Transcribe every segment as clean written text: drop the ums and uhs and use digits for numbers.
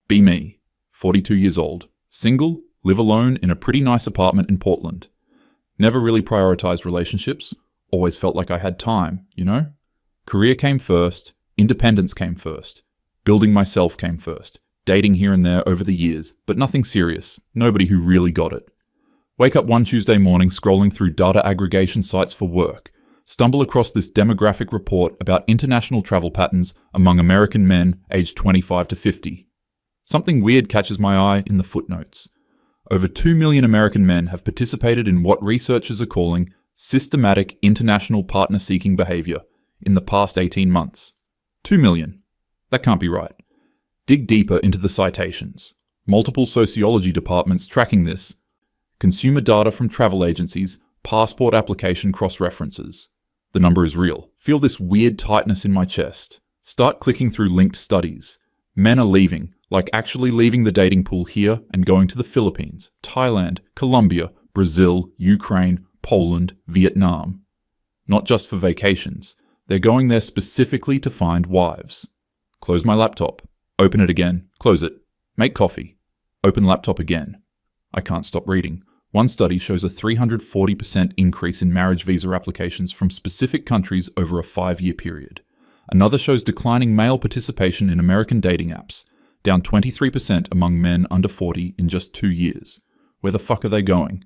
Be me, 42 years old, single, live alone in a pretty nice apartment in Portland. Never really prioritized relationships, always felt like I had time, you know? Career came first, independence came first, building myself came first, dating here and there over the years, but nothing serious, nobody who really got it. Wake up one Tuesday morning scrolling through data aggregation sites for work, stumble across this demographic report about international travel patterns among American men aged 25 to 50. Something weird catches my eye in the footnotes. Over 2 million American men have participated in what researchers are calling systematic international partner-seeking behavior in the past 18 months. 2 million. That can't be right. Dig deeper into the citations. Multiple sociology departments tracking this. Consumer data from travel agencies, passport application cross-references. The number is real. Feel this weird tightness in my chest. Start clicking through linked studies. Men are leaving, like actually leaving the dating pool here and going to the Philippines, Thailand, Colombia, Brazil, Ukraine, Poland, Vietnam. Not just for vacations. They're going there specifically to find wives. Close my laptop. Open it again. Close it. Make coffee. Open laptop again. I can't stop reading. One study shows a 340% increase in marriage visa applications from specific countries over a 5-year period. Another shows declining male participation in American dating apps, down 23% among men under 40 in just 2 years. Where the fuck are they going?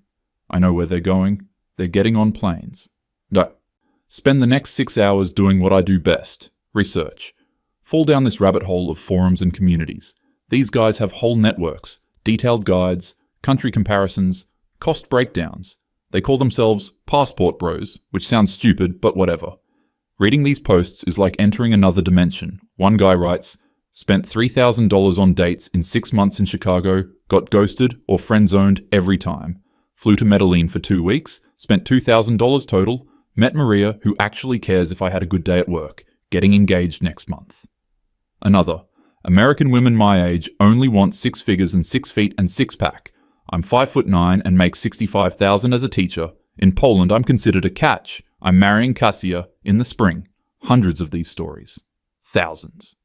I know where they're going. They're getting on planes. No. Spend the next 6 hours doing what I do best. Research. Fall down this rabbit hole of forums and communities. These guys have whole networks, detailed guides, country comparisons, cost breakdowns. They call themselves passport bros, which sounds stupid, but whatever. Reading these posts is like entering another dimension. One guy writes, spent $3,000 on dates in 6 months in Chicago, got ghosted or friend-zoned every time. Flew to Medellin for 2 weeks, spent $2,000 total, met Maria, who actually cares if I had a good day at work, getting engaged next month. Another, American women my age only want 6 figures and 6 feet and 6-pack. I'm 5'9" and make $65,000 as a teacher. In Poland, I'm considered a catch. I'm marrying Kasia in the spring. Hundreds of these stories. Thousands.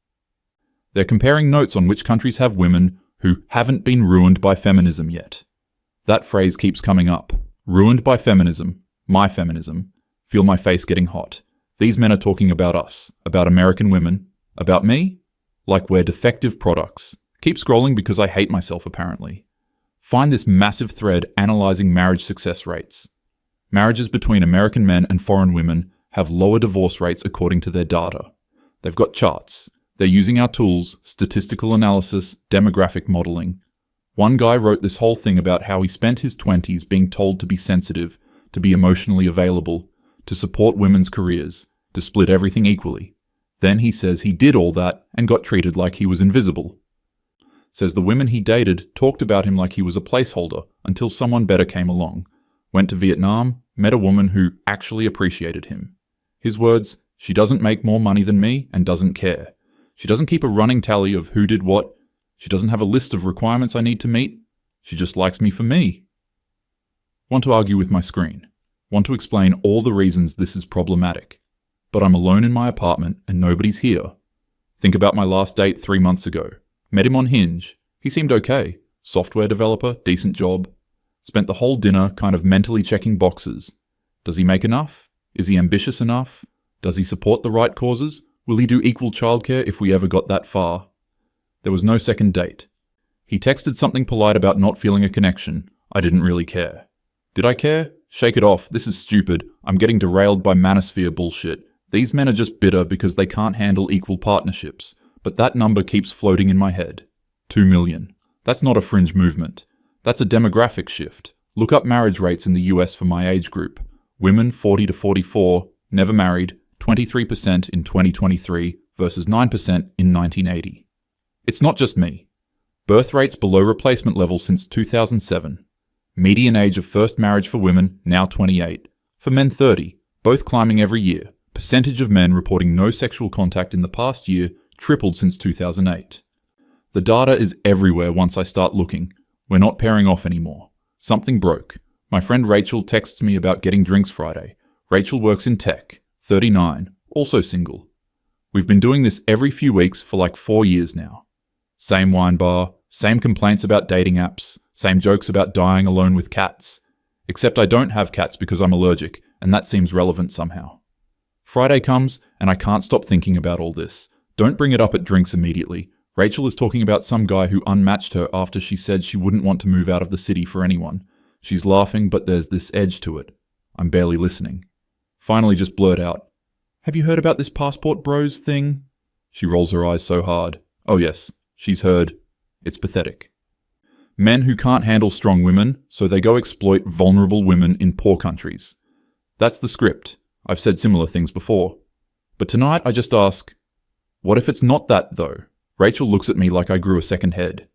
They're comparing notes on which countries have women who haven't been ruined by feminism yet. That phrase keeps coming up. Ruined by feminism. My feminism. Feel my face getting hot. These men are talking about us. About American women. About me? Like we're defective products. Keep scrolling because I hate myself apparently. Find this massive thread analyzing marriage success rates. Marriages between American men and foreign women have lower divorce rates according to their data. They've got charts. They're using our tools, statistical analysis, demographic modeling. One guy wrote this whole thing about how he spent his 20s being told to be sensitive, to be emotionally available, to support women's careers, to split everything equally. Then he says he did all that and got treated like he was invisible. Says the women he dated talked about him like he was a placeholder until someone better came along. Went to Vietnam, met a woman who actually appreciated him. His words, she doesn't make more money than me and doesn't care. She doesn't keep a running tally of who did what. She doesn't have a list of requirements I need to meet. She just likes me for me. Want to argue with my screen. Want to explain all the reasons this is problematic. But I'm alone in my apartment and nobody's here. Think about my last date 3 months ago. Met him on Hinge. He seemed okay. Software developer, decent job. Spent the whole dinner kind of mentally checking boxes. Does he make enough? Is he ambitious enough? Does he support the right causes? Will he do equal childcare if we ever got that far? There was no second date. He texted something polite about not feeling a connection. I didn't really care. Did I care? Shake it off. This is stupid. I'm getting derailed by manosphere bullshit. These men are just bitter because they can't handle equal partnerships. But that number keeps floating in my head. 2 million. That's not a fringe movement. That's a demographic shift. Look up marriage rates in the US for my age group. Women 40 to 44, never married, 23% in 2023 versus 9% in 1980. It's not just me. Birth rates below replacement level since 2007. Median age of first marriage for women now 28. For men 30, both climbing every year. Percentage of men reporting no sexual contact in the past year tripled since 2008. The data is everywhere once I start looking. We're not pairing off anymore. Something broke. My friend Rachel texts me about getting drinks Friday. Rachel works in tech, 39, also single. We've been doing this every few weeks for like 4 years now. Same wine bar, same complaints about dating apps, same jokes about dying alone with cats. Except I don't have cats because I'm allergic, and that seems relevant somehow. Friday comes, and I can't stop thinking about all this. Don't bring it up at drinks immediately. Rachel is talking about some guy who unmatched her after she said she wouldn't want to move out of the city for anyone. She's laughing, but there's this edge to it. I'm barely listening. Finally just blurt out, "Have you heard about this passport bros thing?" She rolls her eyes so hard. Oh yes, she's heard. It's pathetic. Men who can't handle strong women, so they go exploit vulnerable women in poor countries. That's the script. I've said similar things before. But tonight I just ask, what if it's not that though? Rachel looks at me like I grew a second head.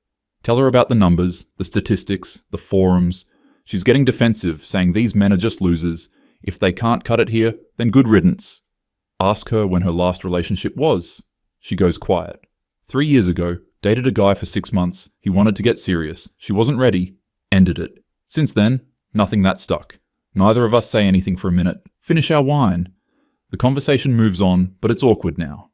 Tell her about the numbers, the statistics, the forums. She's getting defensive, saying these men are just losers. If they can't cut it here, then good riddance. Ask her when her last relationship was. She goes quiet. 3 years ago, dated a guy for 6 months. He wanted to get serious. She wasn't ready. Ended it. Since then, nothing that stuck. Neither of us say anything for a minute. Finish our wine. The conversation moves on, but it's awkward now.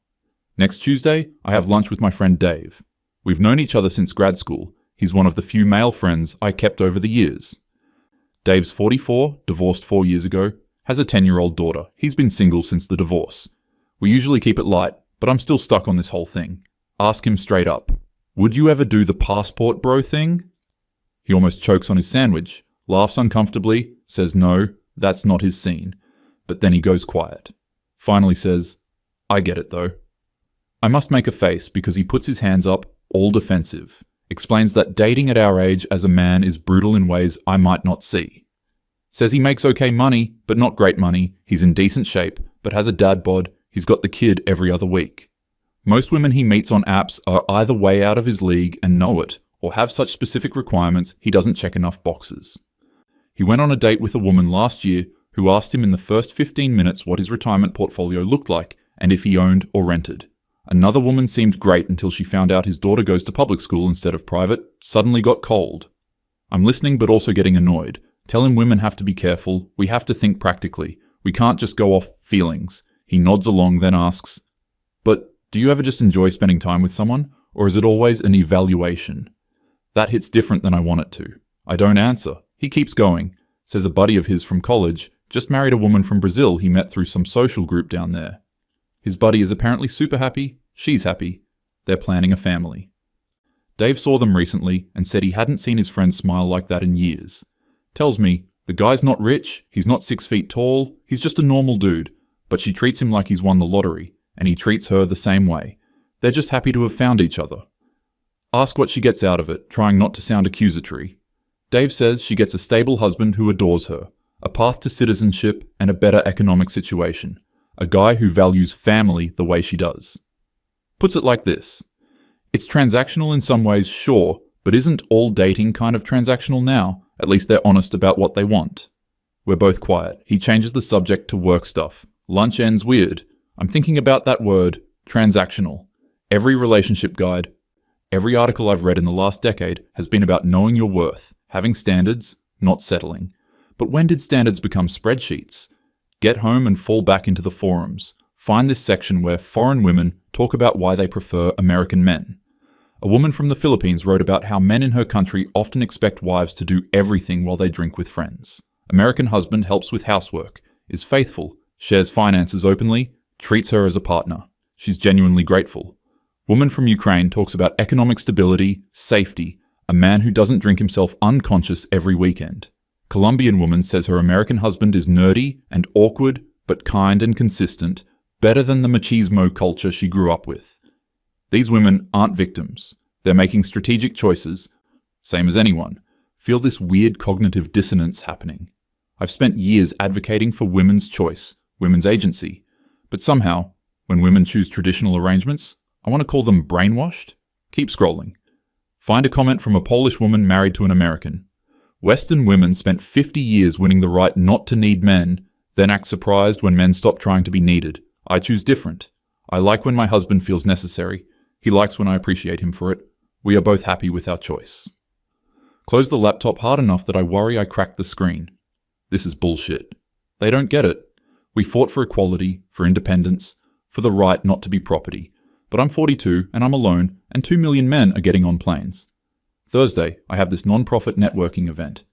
Next Tuesday, I have lunch with my friend Dave. We've known each other since grad school. He's one of the few male friends I kept over the years. Dave's 44, divorced 4 years ago, has a 10-year-old daughter. He's been single since the divorce. We usually keep it light, but I'm still stuck on this whole thing. Ask him straight up, would you ever do the passport bro thing? He almost chokes on his sandwich, laughs uncomfortably, says no, that's not his scene. But then he goes quiet. Finally says, I get it though. I must make a face because he puts his hands up, all defensive. Explains that dating at our age as a man is brutal in ways I might not see. Says he makes okay money, but not great money. He's in decent shape, but has a dad bod. He's got the kid every other week. Most women he meets on apps are either way out of his league and know it, or have such specific requirements he doesn't check enough boxes. He went on a date with a woman last year who asked him in the first 15 minutes what his retirement portfolio looked like and if he owned or rented. Another woman seemed great until she found out his daughter goes to public school instead of private, suddenly got cold. I'm listening but also getting annoyed. Tell him women have to be careful, we have to think practically. We can't just go off feelings. He nods along, then asks, but do you ever just enjoy spending time with someone, or is it always an evaluation? That hits different than I want it to. I don't answer. He keeps going. Says a buddy of his from college just married a woman from Brazil he met through some social group down there. His buddy is apparently super happy, she's happy. They're planning a family. Dave saw them recently and said he hadn't seen his friend smile like that in years. Tells me, the guy's not rich, he's not 6 feet tall, he's just a normal dude, but she treats him like he's won the lottery, and he treats her the same way. They're just happy to have found each other. Ask what she gets out of it, trying not to sound accusatory. Dave says she gets a stable husband who adores her, a path to citizenship and a better economic situation, a guy who values family the way she does. Puts it like this. It's transactional in some ways, sure, but isn't all dating kind of transactional now? At least they're honest about what they want. We're both quiet. He changes the subject to work stuff. Lunch ends weird. I'm thinking about that word, transactional. Every relationship guide, every article I've read in the last decade has been about knowing your worth, having standards, not settling. But when did standards become spreadsheets? Get home and fall back into the forums. Find this section where foreign women talk about why they prefer American men. A woman from the Philippines wrote about how men in her country often expect wives to do everything while they drink with friends. American husband helps with housework, is faithful, shares finances openly, treats her as a partner. She's genuinely grateful. Woman from Ukraine talks about economic stability, safety, a man who doesn't drink himself unconscious every weekend. Colombian woman says her American husband is nerdy and awkward, but kind and consistent, better than the machismo culture she grew up with. These women aren't victims. They're making strategic choices, same as anyone. Feel this weird cognitive dissonance happening. I've spent years advocating for women's choice, women's agency, but somehow, when women choose traditional arrangements, I want to call them brainwashed. Keep scrolling. Find a comment from a Polish woman married to an American. Western women spent 50 years winning the right not to need men, then act surprised when men stop trying to be needed. I choose different. I like when my husband feels necessary. He likes when I appreciate him for it. We are both happy with our choice. Close the laptop hard enough that I worry I cracked the screen. This is bullshit. They don't get it. We fought for equality, for independence, for the right not to be property. but I'm 42 and I'm alone, and 2 million men are getting on planes. Thursday, I have this non-profit networking event.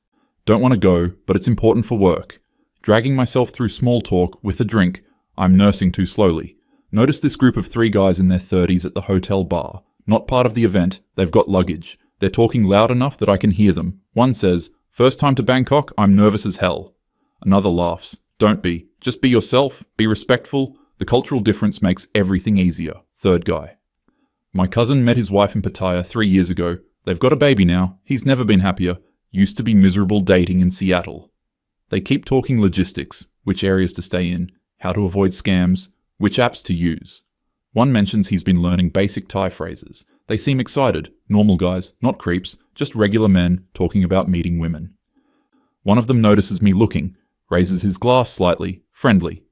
Don't want to go, but it's important for work. Dragging myself through small talk with a drink, I'm nursing too slowly. Notice this group of 3 guys in their 30s at the hotel bar. Not part of the event, they've got luggage. They're talking loud enough that I can hear them. One says, "First time to Bangkok, I'm nervous as hell." Another laughs. "Don't be. Just be yourself, be respectful. The cultural difference makes everything easier." Third guy. "My cousin met his wife in Pattaya 3 years ago. They've got a baby now. He's never been happier. Used to be miserable dating in Seattle." They keep talking logistics, which areas to stay in, how to avoid scams, which apps to use. One mentions he's been learning basic Thai phrases. They seem excited, normal guys, not creeps, just regular men talking about meeting women. One of them notices me looking, raises his glass slightly, friendly.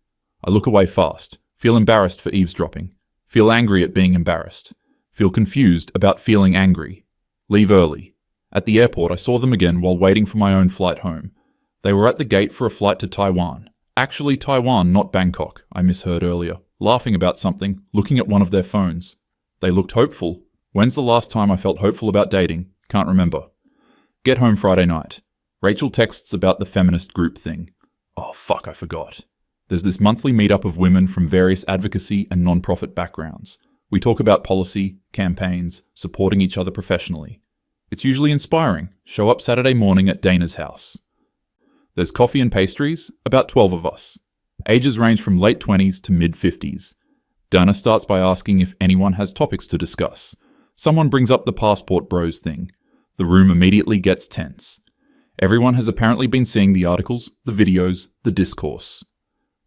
I look away fast, feel embarrassed for eavesdropping, feel angry at being embarrassed, feel confused about feeling angry. Leave early. At the airport, I saw them again while waiting for my own flight home. They were at the gate for a flight to Taiwan. Actually Taiwan, not Bangkok, I misheard earlier, laughing about something, looking at one of their phones. They looked hopeful. When's the last time I felt hopeful about dating? Can't remember. Get home Friday night. Rachel texts about the feminist group thing. Oh fuck, I forgot. There's this monthly meetup of women from various advocacy and non-profit backgrounds. We talk about policy, campaigns, supporting each other professionally. It's usually inspiring. Show up Saturday morning at Dana's house. There's coffee and pastries, about 12 of us. Ages range from late 20s to mid-50s. Dana starts by asking if anyone has topics to discuss. Someone brings up the passport bros thing. The room immediately gets tense. Everyone has apparently been seeing the articles, the videos, the discourse.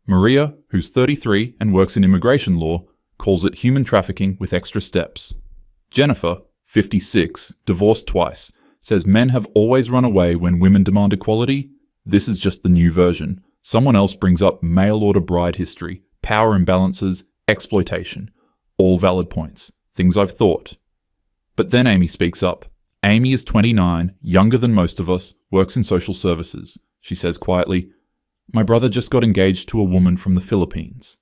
Maria, who's 33 and works in immigration law, calls it human trafficking with extra steps. Jennifer, 56, divorced twice, says men have always run away when women demand equality. This is just the new version. Someone else brings up mail-order bride history, power imbalances, exploitation. All valid points. Things I've thought. But then Amy speaks up. Amy is 29, younger than most of us, works in social services. She says quietly, "My brother just got engaged to a woman from the Philippines."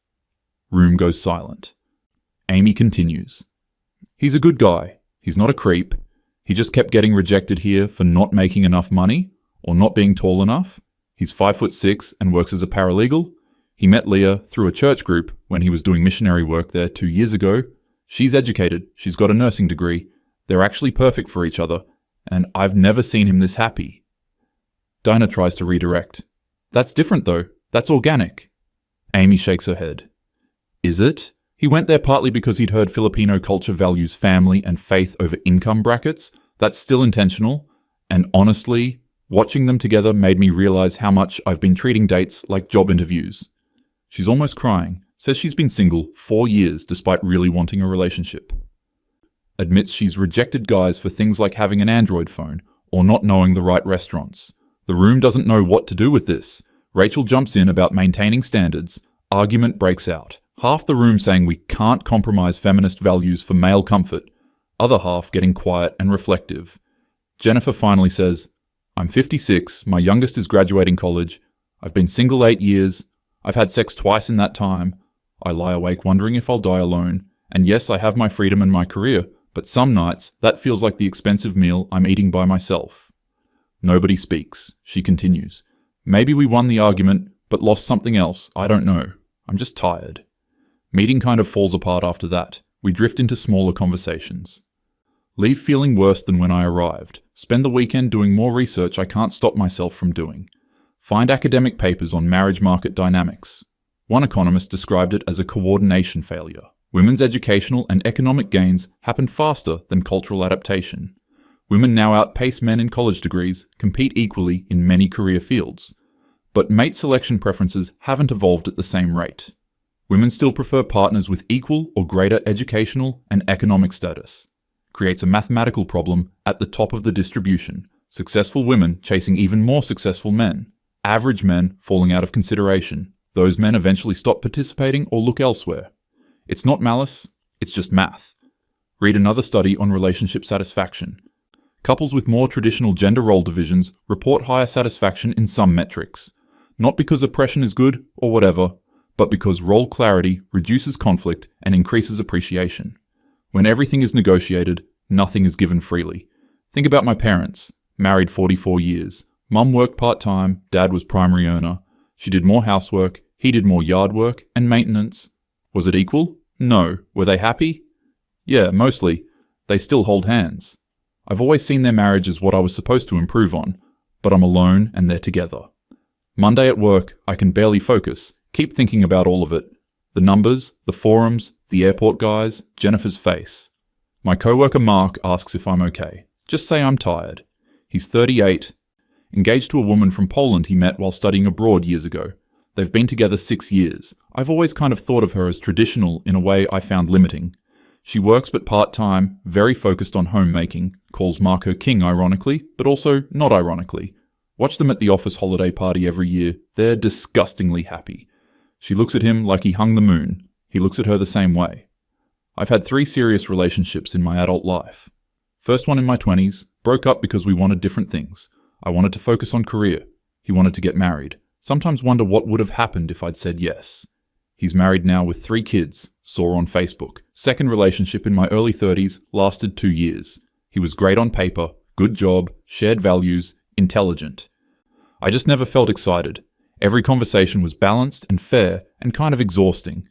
Room goes silent. Amy continues. "He's a good guy. He's not a creep. He just kept getting rejected here for not making enough money or not being tall enough. He's 5'6" and works as a paralegal. He met Leah through a church group when he was doing missionary work there 2 years ago. She's educated. She's got a nursing degree. They're actually perfect for each other, and I've never seen him this happy." Dinah tries to redirect. "That's different though. That's organic." Amy shakes her head. "Is it? He went there partly because he'd heard Filipino culture values family and faith over income brackets. That's still intentional. And honestly, watching them together made me realize how much I've been treating dates like job interviews." She's almost crying. Says she's been single 4 years despite really wanting a relationship. Admits she's rejected guys for things like having an Android phone or not knowing the right restaurants. The room doesn't know what to do with this. Rachel jumps in about maintaining standards. Argument breaks out. Half the room saying we can't compromise feminist values for male comfort. Other half getting quiet and reflective. Jennifer finally says, "I'm 56, my youngest is graduating college. I've been single 8 years. I've had sex twice in that time. I lie awake wondering if I'll die alone. And yes, I have my freedom and my career. But some nights, that feels like the expensive meal I'm eating by myself." Nobody speaks. She continues. "Maybe we won the argument, but lost something else. I don't know. I'm just tired." Meeting kind of falls apart after that. We drift into smaller conversations. Leave feeling worse than when I arrived. Spend the weekend doing more research I can't stop myself from doing. Find academic papers on marriage market dynamics. One economist described it as a coordination failure. Women's educational and economic gains happen faster than cultural adaptation. Women now outpace men in college degrees, compete equally in many career fields. But mate selection preferences haven't evolved at the same rate. Women still prefer partners with equal or greater educational and economic status. Creates a mathematical problem at the top of the distribution. Successful women chasing even more successful men. Average men falling out of consideration. Those men eventually stop participating or look elsewhere. It's not malice, it's just math. Read another study on relationship satisfaction. Couples with more traditional gender role divisions report higher satisfaction in some metrics. Not because oppression is good or whatever, but because role clarity reduces conflict and increases appreciation. When everything is negotiated, nothing is given freely. Think about my parents, married 44 years. Mum worked part-time, dad was primary earner. She did more housework, he did more yard work and maintenance. Was it equal? No. Were they happy? Yeah, mostly. They still hold hands. I've always seen their marriage as what I was supposed to improve on, but I'm alone and they're together. Monday at work, I can barely focus, keep thinking about all of it. The numbers, the forums, the airport guys, Jennifer's face. My coworker Mark asks if I'm okay. Just say I'm tired. He's 38, engaged to a woman from Poland he met while studying abroad years ago. They've been together 6 years. I've always kind of thought of her as traditional in a way I found limiting. She works but part-time, very focused on homemaking, calls Mark her king ironically, but also not ironically. Watch them at the office holiday party every year. They're disgustingly happy. She looks at him like he hung the moon. He looks at her the same way. I've had 3 serious relationships in my adult life. First one in my 20s, broke up because we wanted different things. I wanted to focus on career. He wanted to get married. Sometimes wonder what would have happened if I'd said yes. He's married now with 3 kids, saw on Facebook. Second relationship in my early 30s, lasted 2 years. He was great on paper, good job, shared values, intelligent. I just never felt excited. Every conversation was balanced and fair and kind of exhausting.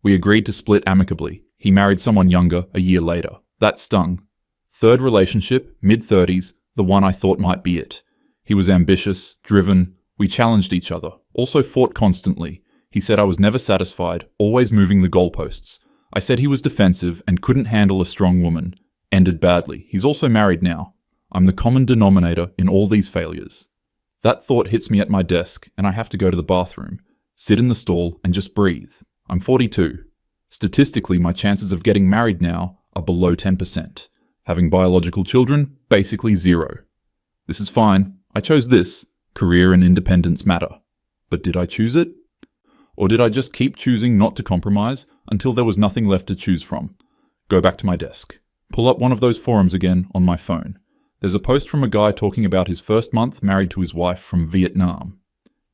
We agreed to split amicably. He married someone younger a year later. That stung. Third relationship, mid-30s, the one I thought might be it. He was ambitious, driven. We challenged each other, also fought constantly. He said I was never satisfied, always moving the goalposts. I said he was defensive and couldn't handle a strong woman. Ended badly. He's also married now. I'm the common denominator in all these failures. That thought hits me at my desk, and I have to go to the bathroom, sit in the stall, and just breathe. I'm 42. Statistically, my chances of getting married now are below 10%. Having biological children, basically 0. This is fine. I chose this. Career and independence matter. But did I choose it? Or did I just keep choosing not to compromise until there was nothing left to choose from? Go back to my desk. Pull up one of those forums again on my phone. There's a post from a guy talking about his first month married to his wife from Vietnam.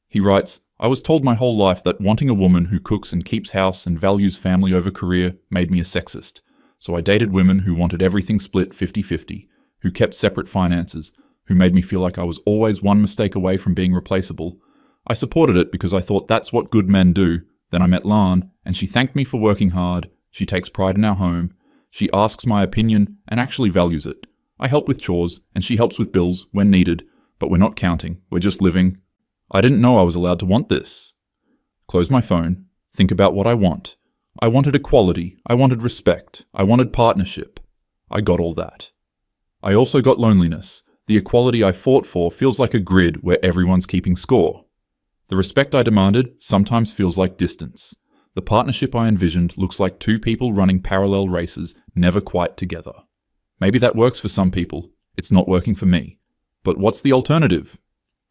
He writes, I was told my whole life that wanting a woman who cooks and keeps house and values family over career made me a sexist. So I dated women who wanted everything split 50-50, who kept separate finances, who made me feel like I was always one mistake away from being replaceable. I supported it because I thought that's what good men do. Then I met Lan, and she thanked me for working hard. She takes pride in our home. She asks my opinion and actually values it. I help with chores, and she helps with bills when needed, but we're not counting. We're just living. I didn't know I was allowed to want this. Close my phone. Think about what I want. I wanted equality. I wanted respect. I wanted partnership. I got all that. I also got loneliness. The equality I fought for feels like a grid where everyone's keeping score. The respect I demanded sometimes feels like distance. The partnership I envisioned looks like 2 people running parallel races, never quite together. Maybe that works for some people. It's not working for me. But what's the alternative?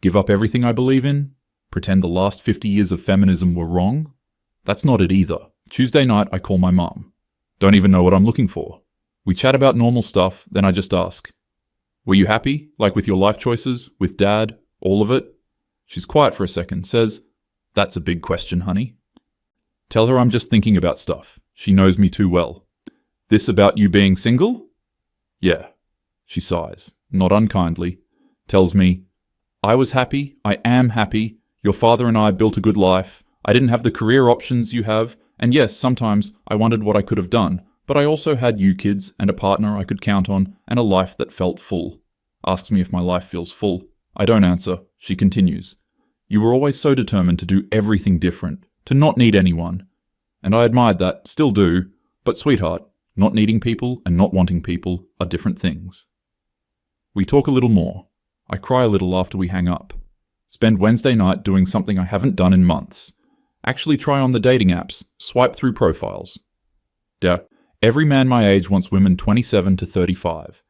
Give up everything I believe in? Pretend the last 50 years of feminism were wrong? That's not it either. Tuesday night, I call my mom. Don't even know what I'm looking for. We chat about normal stuff, then I just ask, were you happy? Like with your life choices? With dad? All of it? She's quiet for a second, says, that's a big question, honey. Tell her I'm just thinking about stuff. She knows me too well. This about you being single? Yeah. She sighs, not unkindly, tells me, I was happy, I am happy, your father and I built a good life, I didn't have the career options you have, and yes, sometimes I wondered what I could have done, but I also had you kids and a partner I could count on and a life that felt full. Asks me if my life feels full. I don't answer. She continues. You were always so determined to do everything different, to not need anyone. And I admired that, still do, but sweetheart, not needing people and not wanting people are different things. We talk a little more. I cry a little after we hang up. Spend Wednesday night doing something I haven't done in months. Actually try on the dating apps, swipe through profiles. Every man my age wants women 27 to 35.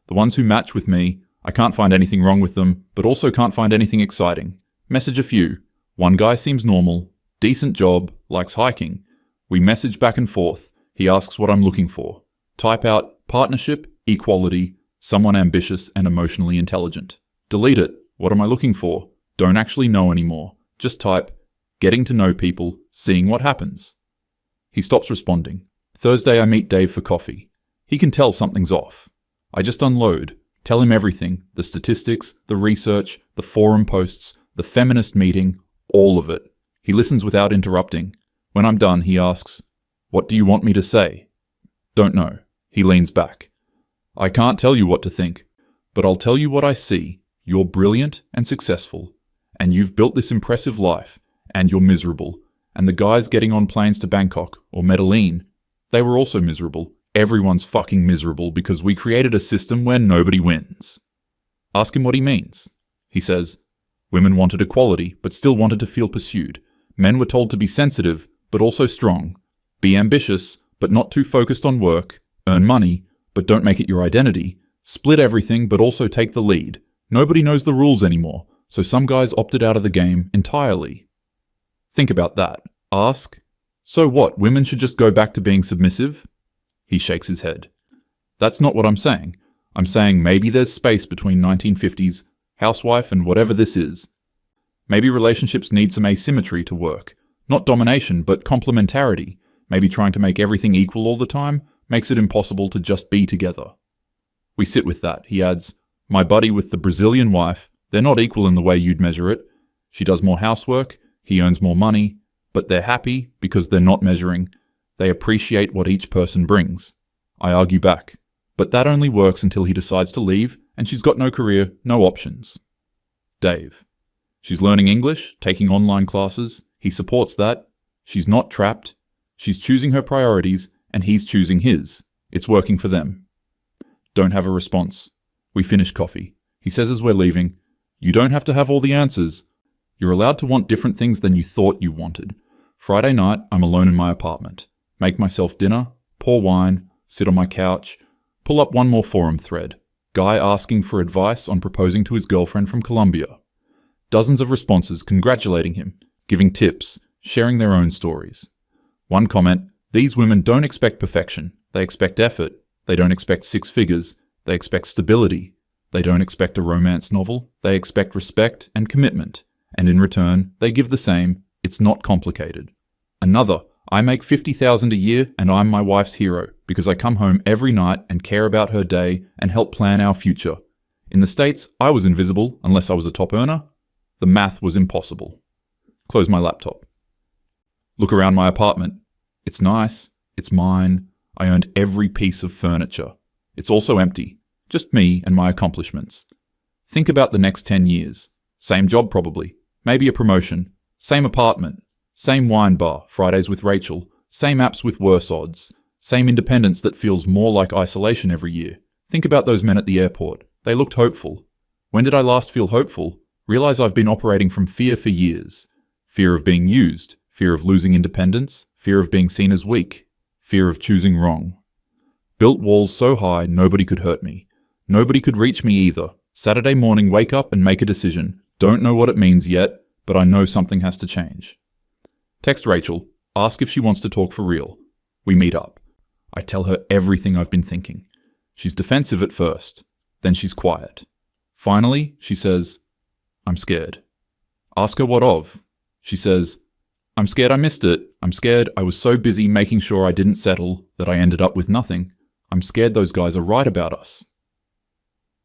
The ones who match with me, I can't find anything wrong with them, but also can't find anything exciting. Message a few. One guy seems normal, decent job, likes hiking. We message back and forth. He asks what I'm looking for. Type out partnership, equality, someone ambitious and emotionally intelligent. Delete it. What am I looking for? Don't actually know anymore. Just type, getting to know people, seeing what happens. He stops responding. Thursday I meet Dave for coffee. He can tell something's off. I just unload, tell him everything, the statistics, the research, the forum posts, the feminist meeting, all of it. He listens without interrupting. When I'm done, he asks, "What do you want me to say?" "Don't know." He leans back. "I can't tell you what to think, but I'll tell you what I see. You're brilliant and successful, and you've built this impressive life, and you're miserable. And the guys getting on planes to Bangkok or Medellin, they were also miserable. Everyone's fucking miserable because we created a system where nobody wins." Ask him what he means. He says, "Women wanted equality, but still wanted to feel pursued. Men were told to be sensitive, but also strong. Be ambitious, but not too focused on work. Earn money, but don't make it your identity. Split everything, but also take the lead. Nobody knows the rules anymore, so some guys opted out of the game entirely." Think about that. Ask, "So what, women should just go back to being submissive?" He shakes his head. "That's not what I'm saying. I'm saying maybe there's space between 1950s, housewife, and whatever this is. Maybe relationships need some asymmetry to work. Not domination, but complementarity. Maybe trying to make everything equal all the time makes it impossible to just be together." We sit with that. He adds, "My buddy with the Brazilian wife, they're not equal in the way you'd measure it. She does more housework, he earns more money, but they're happy because they're not measuring. They appreciate what each person brings." I argue back, "But that only works until he decides to leave, and she's got no career, no options." Dave, "She's learning English, taking online classes. He supports that. She's not trapped. She's choosing her priorities, and he's choosing his. It's working for them." Don't have a response. We finish coffee. He says as we're leaving, "You don't have to have all the answers. You're allowed to want different things than you thought you wanted. Friday night, I'm alone in my apartment. Make myself dinner, pour wine, sit on my couch, pull up one more forum thread. Guy asking for advice on proposing to his girlfriend from Colombia. Dozens of responses congratulating him, giving tips, sharing their own stories. One comment, "These women don't expect perfection. They expect effort. They don't expect 6 figures. They expect stability. They don't expect a romance novel. They expect respect and commitment. And in return, they give the same. It's not complicated." Another, "I make $50,000 a year and I'm my wife's hero because I come home every night and care about her day and help plan our future. In the States, I was invisible unless I was a top earner. The math was impossible." Close my laptop. Look around my apartment. It's nice. It's mine. I owned every piece of furniture. It's also empty. Just me and my accomplishments. Think about the next 10 years. Same job probably. Maybe a promotion. Same apartment. Same wine bar, Fridays with Rachel. Same apps with worse odds. Same independence that feels more like isolation every year. Think about those men at the airport. They looked hopeful. When did I last feel hopeful? Realize I've been operating from fear for years. Fear of being used. Fear of losing independence. Fear of being seen as weak. Fear of choosing wrong. Built walls so high nobody could hurt me. Nobody could reach me either. Saturday morning, wake up and make a decision. Don't know what it means yet, but I know something has to change. Text Rachel, ask if she wants to talk for real. We meet up. I tell her everything I've been thinking. She's defensive at first, then she's quiet. Finally, she says, "I'm scared." Ask her what of. She says, "I'm scared I missed it. I'm scared I was so busy making sure I didn't settle that I ended up with nothing. I'm scared those guys are right about us."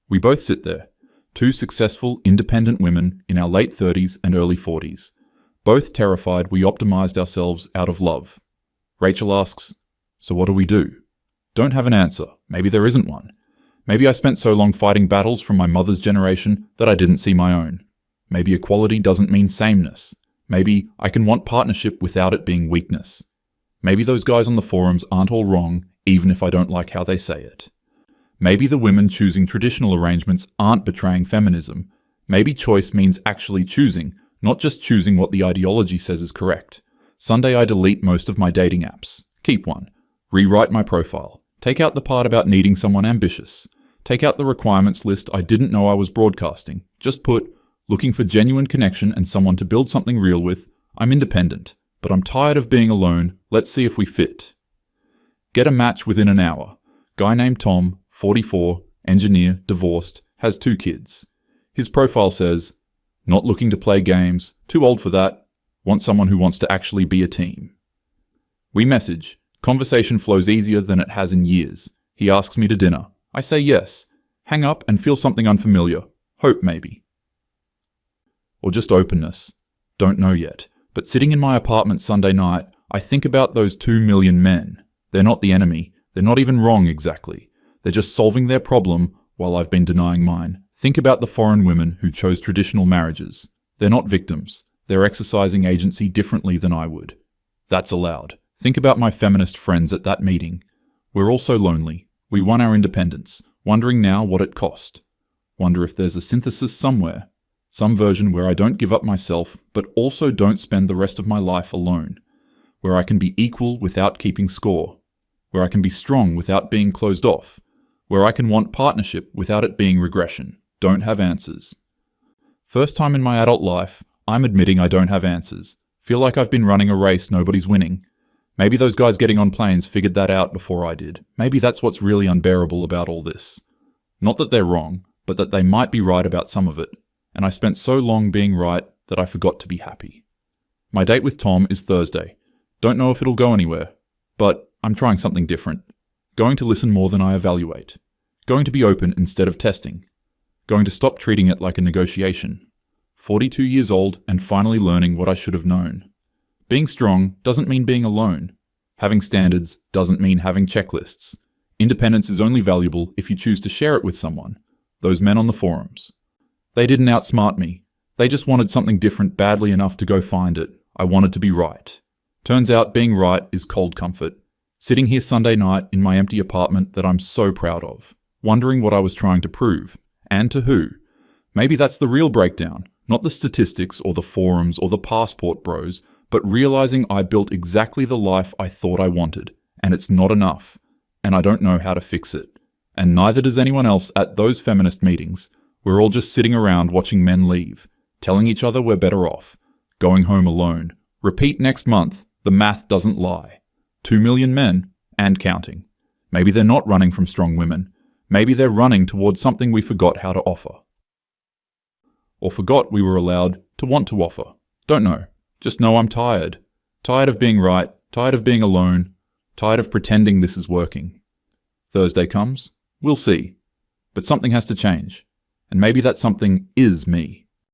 We both sit there, 2 successful, independent women in our late 30s and early 40s, both terrified we optimized ourselves out of love. Rachel asks, "So what do we do?" Don't have an answer. Maybe there isn't one. Maybe I spent so long fighting battles from my mother's generation that I didn't see my own. Maybe equality doesn't mean sameness. Maybe I can want partnership without it being weakness. Maybe those guys on the forums aren't all wrong, even if I don't like how they say it. Maybe the women choosing traditional arrangements aren't betraying feminism. Maybe choice means actually choosing, not just choosing what the ideology says is correct. Sunday I delete most of my dating apps. Keep one. Rewrite my profile. Take out the part about needing someone ambitious. Take out the requirements list I didn't know I was broadcasting. Just put, looking for genuine connection and someone to build something real with. I'm independent, but I'm tired of being alone. Let's see if we fit. Get a match within an hour. Guy named Tom, 44, engineer, divorced, has 2 kids. His profile says, not looking to play games, too old for that, want someone who wants to actually be a team. We message. Conversation flows easier than it has in years. He asks me to dinner. I say yes. Hang up and feel something unfamiliar. Hope, maybe. Or just openness. Don't know yet. But sitting in my apartment Sunday night, I think about those 2 million men. They're not the enemy. They're not even wrong exactly. They're just solving their problem while I've been denying mine. Think about the foreign women who chose traditional marriages. They're not victims. They're exercising agency differently than I would. That's allowed. Think about my feminist friends at that meeting. We're all so lonely. We won our independence, wondering now what it cost. Wonder if there's a synthesis somewhere. Some version where I don't give up myself, but also don't spend the rest of my life alone. Where I can be equal without keeping score. Where I can be strong without being closed off. Where I can want partnership without it being regression. Don't have answers. First time in my adult life, I'm admitting I don't have answers. Feel like I've been running a race nobody's winning. Maybe those guys getting on planes figured that out before I did. Maybe that's what's really unbearable about all this. Not that they're wrong, but that they might be right about some of it. And I spent so long being right that I forgot to be happy. My date with Tom is Thursday. Don't know if it'll go anywhere, but I'm trying something different. Going to listen more than I evaluate. Going to be open instead of testing. Going to stop treating it like a negotiation. 42 years old and finally learning what I should have known. Being strong doesn't mean being alone. Having standards doesn't mean having checklists. Independence is only valuable if you choose to share it with someone. Those men on the forums. They didn't outsmart me. They just wanted something different badly enough to go find it. I wanted to be right. Turns out being right is cold comfort. Sitting here Sunday night in my empty apartment that I'm so proud of. Wondering what I was trying to prove. And to who? Maybe that's the real breakdown. Not the statistics or the forums or the passport bros, but realizing I built exactly the life I thought I wanted. And it's not enough. And I don't know how to fix it. And neither does anyone else at those feminist meetings. We're all just sitting around watching men leave. Telling each other we're better off. Going home alone. Repeat next month. The math doesn't lie. 2 million men, and counting. Maybe they're not running from strong women. Maybe they're running towards something we forgot how to offer. Or forgot we were allowed to want to offer. Don't know. Just know I'm tired. Tired of being right. Tired of being alone. Tired of pretending this is working. Thursday comes. We'll see. But something has to change. And maybe that something is me.